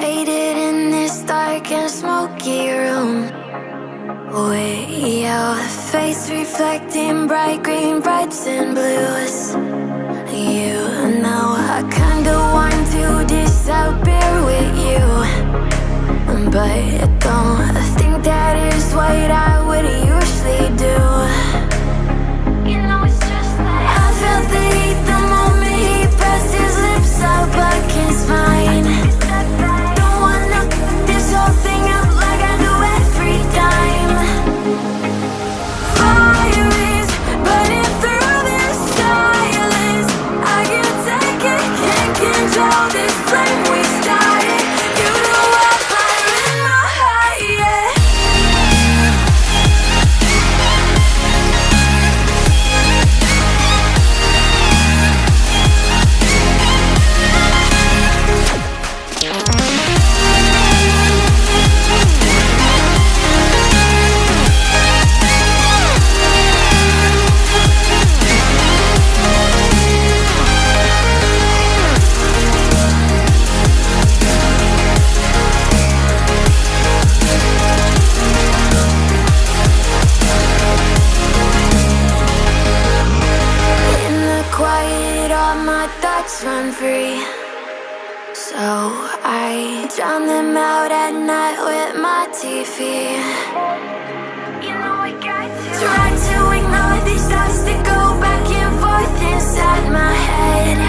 Faded in this dark and smoky room, with your face reflecting bright green, brights and blues. You know I kinda want to disappear with you, but don't think that is what I would usually do. You know it's just like I felt the heat the moment he pressed his lips up against mine. Don't wanna this whole thing up like I do every time. Fire is burning through this silence. I can't take it, can't control this flame we started. You know I'm fire in my heart, yeah. Run free, so I drown them out at night with my TV. You know I got to try to ignore these thoughts that go back and forth inside my head.